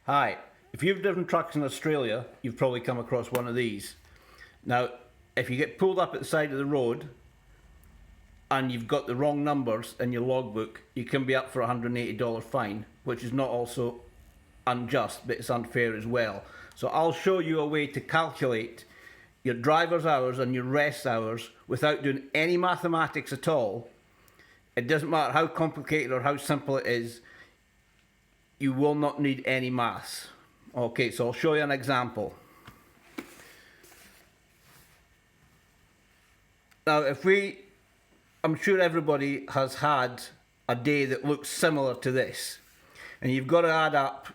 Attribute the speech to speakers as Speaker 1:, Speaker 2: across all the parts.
Speaker 1: Hi, if you've driven trucks in Australia, you've probably come across one of these. Now, if you get pulled up at the side of the road and you've got the wrong numbers in your logbook, you can be up for a $180 fine, which is not also unjust, but it's unfair as well. So I'll show you a way to calculate your driver's hours and your rest hours without doing any mathematics at all. It doesn't matter how complicated or how simple it is, you will not need any maths. Okay, so I'll show you an example. Now, I'm sure everybody has had a day that looks similar to this, and you've got to add up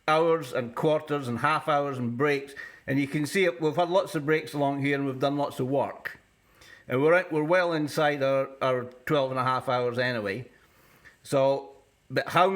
Speaker 1: hours and quarters and half hours and breaks, and you can see it, we've had lots of breaks along here and we've done lots of work. And we're well inside our 12 and a half hours anyway. So, but how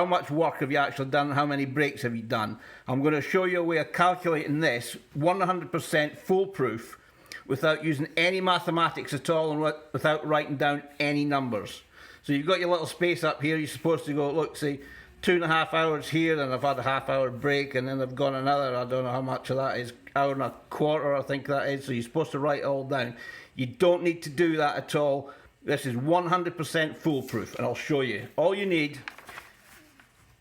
Speaker 1: much work have you actually done? How many breaks have you done? I'm going to show you a way of calculating this 100% foolproof without using any mathematics at all and without writing down any numbers. So you've got your little space up here. You're supposed to go, look, see, 2.5 hours here, and I've had a half-hour break, and then I've gone another, I don't know how much of that is, hour and a quarter, I think that is. So you're supposed to write it all down. You don't need to do that at all. This is 100% foolproof, and I'll show you. All you need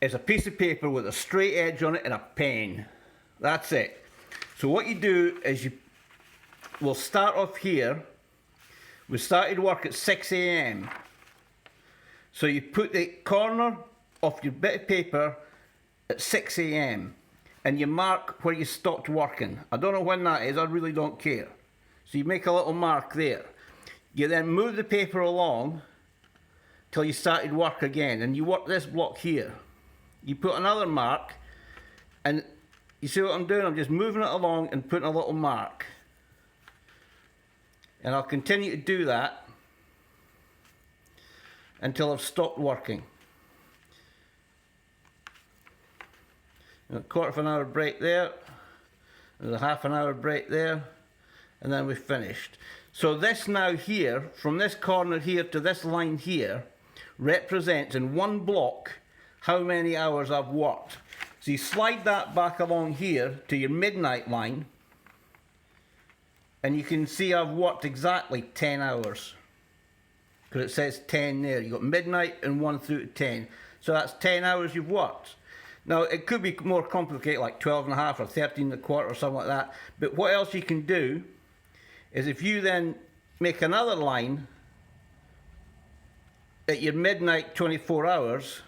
Speaker 1: is a piece of paper with a straight edge on it and a pen. That's it. So what you do is we'll start off here. We started work at 6 AM. So you put the corner of your bit of paper at 6 AM and you mark where you stopped working. I don't know when that is, I really don't care. So you make a little mark there. You then move the paper along till you started work again, and you work this block here. You put another mark, and you see what I'm doing? I'm just moving it along and putting a little mark. And I'll continue to do that until I've stopped working. A quarter of an hour break there, there's a half an hour break there, and then we've finished. So this now here, from this corner here to this line here, represents in one block how many hours I've worked. So you slide that back along here to your midnight line, and you can see I've worked exactly 10 hours. Because it says 10 there. You've got midnight and 1 through to 10. So that's 10 hours you've worked. Now, it could be more complicated, like 12 and a half or 13 and a quarter or something like that. But what else you can do is if you then make another line at your midnight 24 hours,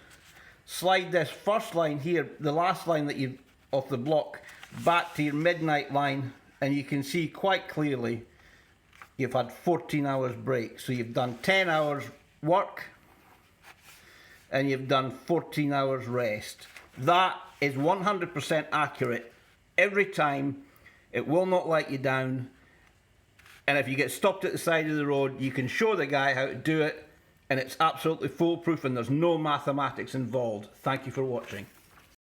Speaker 1: slide this first line here, the last line that you of the block, back to your midnight line, and you can see quite clearly you've had 14 hours break. So you've done 10 hours work and you've done 14 hours rest. That is 100% accurate every time. It will not let you down. And if you get stopped at the side of the road, you can show the guy how to do it, and it's absolutely foolproof and there's no mathematics involved. Thank you for watching.